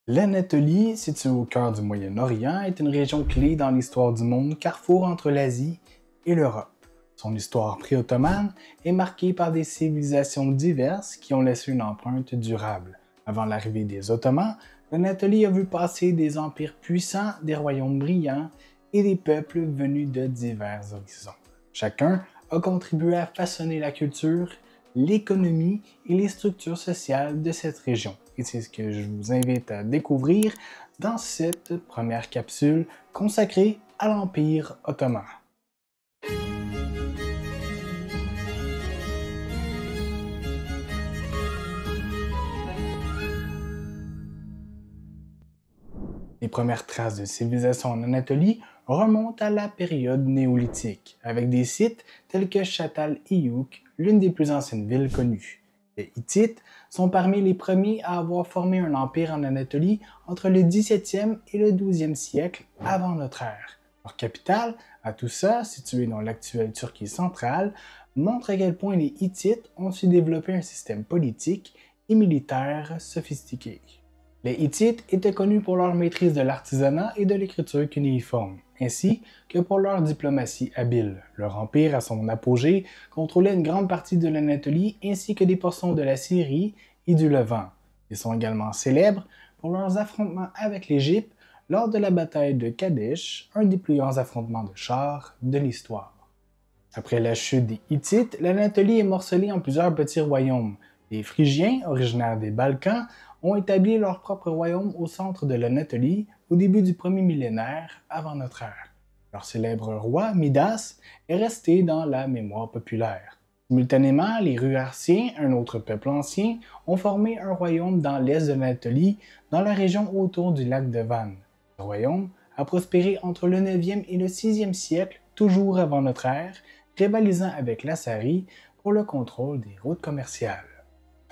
L'Anatolie, située au cœur du Moyen-Orient, est une région clé dans l'histoire du monde, carrefour entre l'Asie et l'Europe. Son histoire pré-ottomane est marquée par des civilisations diverses qui ont laissé une empreinte durable. Avant l'arrivée des Ottomans, l'Anatolie a vu passer des empires puissants, des royaumes brillants et des peuples venus de divers horizons. Chacun a contribué à façonner la culture, l'économie et les structures sociales de cette région. Et c'est ce que je vous invite à découvrir dans cette première capsule consacrée à l'Empire ottoman. Les premières traces de civilisation en Anatolie remontent à la période néolithique, avec des sites tels que Çatal-Höyük, l'une des plus anciennes villes connues. Les Hittites sont parmi les premiers à avoir formé un empire en Anatolie entre le 17e et le 12e siècle avant notre ère. Leur capitale, Hattusa, située dans l'actuelle Turquie centrale, montre à quel point les Hittites ont su développer un système politique et militaire sophistiqué. Les Hittites étaient connus pour leur maîtrise de l'artisanat et de l'écriture cunéiforme, ainsi que pour leur diplomatie habile. Leur empire, à son apogée, contrôlait une grande partie de l'Anatolie ainsi que des portions de la Syrie et du Levant. Ils sont également célèbres pour leurs affrontements avec l'Égypte lors de la bataille de Kadesh, un des plus grands affrontements de chars de l'histoire. Après la chute des Hittites, l'Anatolie est morcelée en plusieurs petits royaumes. Les Phrygiens, originaires des Balkans, ont établi leur propre royaume au centre de l'Anatolie au début du premier millénaire avant notre ère. Leur célèbre roi, Midas, est resté dans la mémoire populaire. Simultanément, les Ruarciens, un autre peuple ancien, ont formé un royaume dans l'est de l'Anatolie, dans la région autour du lac de Van. Ce royaume a prospéré entre le 9e et le 6e siècle, toujours avant notre ère, rivalisant avec l'Assarie pour le contrôle des routes commerciales.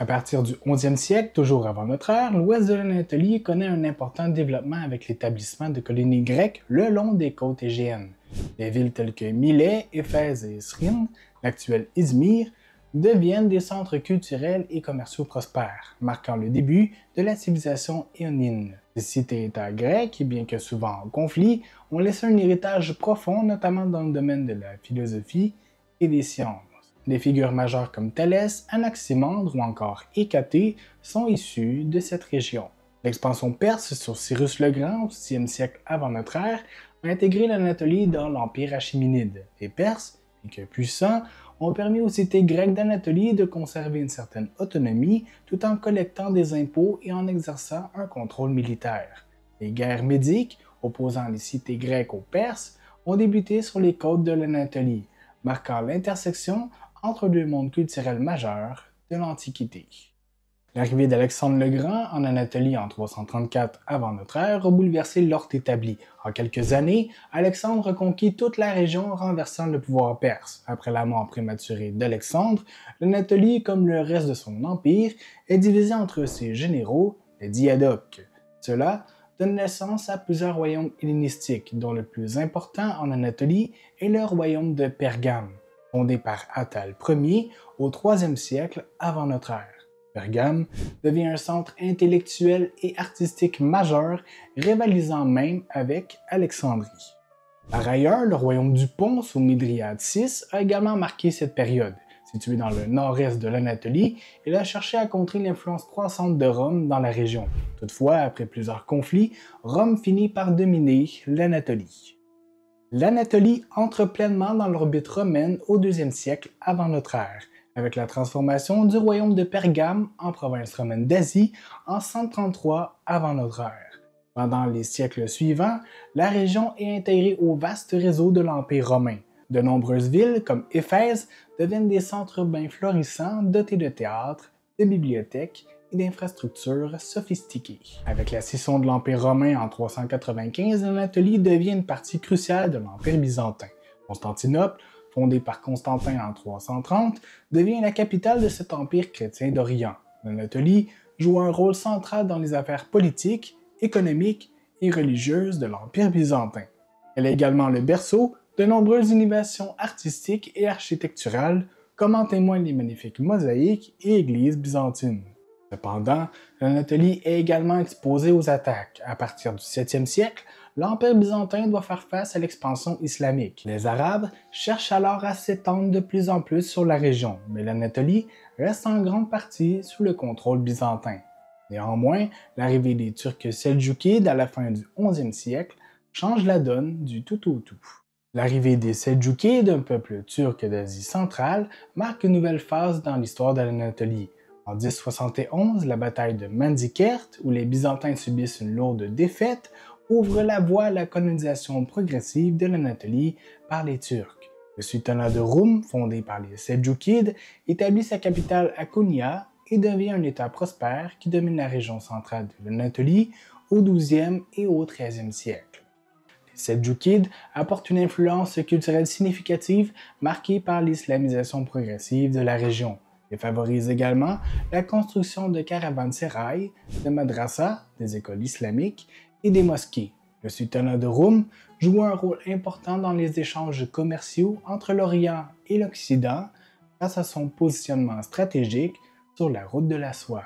À partir du 11e siècle, toujours avant notre ère, l'ouest de l'Anatolie connaît un important développement avec l'établissement de colonies grecques le long des côtes égéennes. Des villes telles que Milet, Éphèse et Srine, l'actuel Izmir, deviennent des centres culturels et commerciaux prospères, marquant le début de la civilisation éonine. Ces cités-États grecs, bien que souvent en conflit, ont laissé un héritage profond, notamment dans le domaine de la philosophie et des sciences. Des figures majeures comme Thalès, Anaximandre ou encore Hécatée sont issues de cette région. L'expansion perse sur Cyrus le Grand au 6e siècle avant notre ère a intégré l'Anatolie dans l'Empire achéménide. Les Perses, bien que puissants, ont permis aux cités grecques d'Anatolie de conserver une certaine autonomie tout en collectant des impôts et en exerçant un contrôle militaire. Les guerres médiques, opposant les cités grecques aux Perses, ont débuté sur les côtes de l'Anatolie, marquant l'intersection entre deux mondes culturels majeurs de l'Antiquité. L'arrivée d'Alexandre le Grand en Anatolie en 334 avant notre ère a bouleversé l'ordre établi. En quelques années, Alexandre reconquit toute la région, renversant le pouvoir perse. Après la mort prématurée d'Alexandre, l'Anatolie, comme le reste de son empire, est divisée entre ses généraux, les diadoques. Cela donne naissance à plusieurs royaumes hellénistiques, dont le plus important en Anatolie est le royaume de Pergame, fondé par Attal Ier au 3e siècle avant notre ère. Pergame devient un centre intellectuel et artistique majeur, rivalisant même avec Alexandrie. Par ailleurs, le royaume du Pont sous Mithridate VI a également marqué cette période. Situé dans le nord-est de l'Anatolie, il a cherché à contrer l'influence croissante de Rome dans la région. Toutefois, après plusieurs conflits, Rome finit par dominer l'Anatolie. L'Anatolie entre pleinement dans l'orbite romaine au 2e siècle avant notre ère, avec la transformation du royaume de Pergame en province romaine d'Asie en 133 avant notre ère. Pendant les siècles suivants, la région est intégrée au vaste réseau de l'Empire romain. De nombreuses villes, comme Éphèse, deviennent des centres urbains florissants dotés de théâtres, de bibliothèques et d'infrastructures sophistiquées. Avec la scission de l'Empire romain en 395, l'Anatolie devient une partie cruciale de l'Empire byzantin. Constantinople, fondée par Constantin en 330, devient la capitale de cet empire chrétien d'Orient. L'Anatolie joue un rôle central dans les affaires politiques, économiques et religieuses de l'Empire byzantin. Elle est également le berceau de nombreuses innovations artistiques et architecturales, comme en témoignent les magnifiques mosaïques et églises byzantines. Cependant, l'Anatolie est également exposée aux attaques. À partir du 7e siècle, l'Empire byzantin doit faire face à l'expansion islamique. Les Arabes cherchent alors à s'étendre de plus en plus sur la région, mais l'Anatolie reste en grande partie sous le contrôle byzantin. Néanmoins, l'arrivée des Turcs seldjoukides à la fin du 11e siècle change la donne du tout au tout. L'arrivée des Seldjoukides, un peuple turc d'Asie centrale, marque une nouvelle phase dans l'histoire de l'Anatolie. En 1071, la bataille de Manzikert, où les Byzantins subissent une lourde défaite, ouvre la voie à la colonisation progressive de l'Anatolie par les Turcs. Le sultanat de Roum, fondé par les Seldjoukides, établit sa capitale à Konya et devient un État prospère qui domine la région centrale de l'Anatolie au XIIe et au XIIIe siècle. Les Seldjoukides apportent une influence culturelle significative marquée par l'islamisation progressive de la région. Ils favorisent également la construction de caravansérails, de madrassas, des écoles islamiques et des mosquées. Le sultanat de Roum joue un rôle important dans les échanges commerciaux entre l'Orient et l'Occident grâce à son positionnement stratégique sur la route de la soie.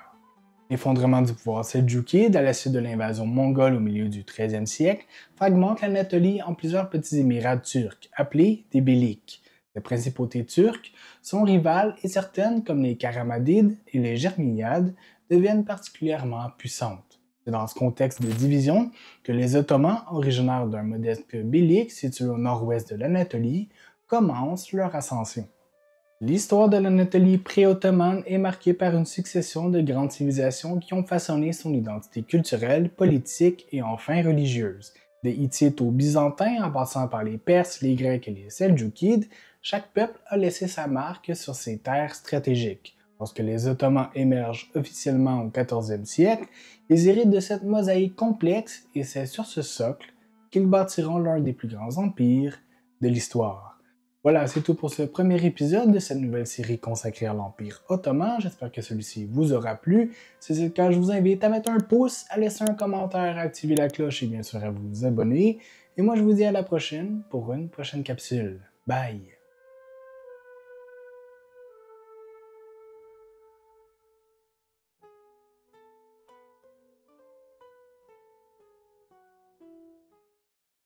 L'effondrement du pouvoir seldjoukide à la suite de l'invasion mongole au milieu du XIIIe siècle fragmente l'Anatolie en plusieurs petits émirats turcs, appelés des Beyliks. Les principautés turques sont rivales et certaines, comme les Karamadides et les Germiyades, deviennent particulièrement puissantes. C'est dans ce contexte de division que les Ottomans, originaires d'un modeste beylik situé au nord-ouest de l'Anatolie, commencent leur ascension. L'histoire de l'Anatolie pré-ottomane est marquée par une succession de grandes civilisations qui ont façonné son identité culturelle, politique et enfin religieuse. Des Hittites aux Byzantins, en passant par les Perses, les Grecs et les Seldjoukides, chaque peuple a laissé sa marque sur ses terres stratégiques. Lorsque les Ottomans émergent officiellement au XIVe siècle, ils héritent de cette mosaïque complexe et c'est sur ce socle qu'ils bâtiront l'un des plus grands empires de l'histoire. Voilà, c'est tout pour ce premier épisode de cette nouvelle série consacrée à l'Empire ottoman. J'espère que celui-ci vous aura plu. Si c'est le cas, je vous invite à mettre un pouce, à laisser un commentaire, à activer la cloche et bien sûr à vous abonner. Et moi, je vous dis à la prochaine pour une prochaine capsule. Bye!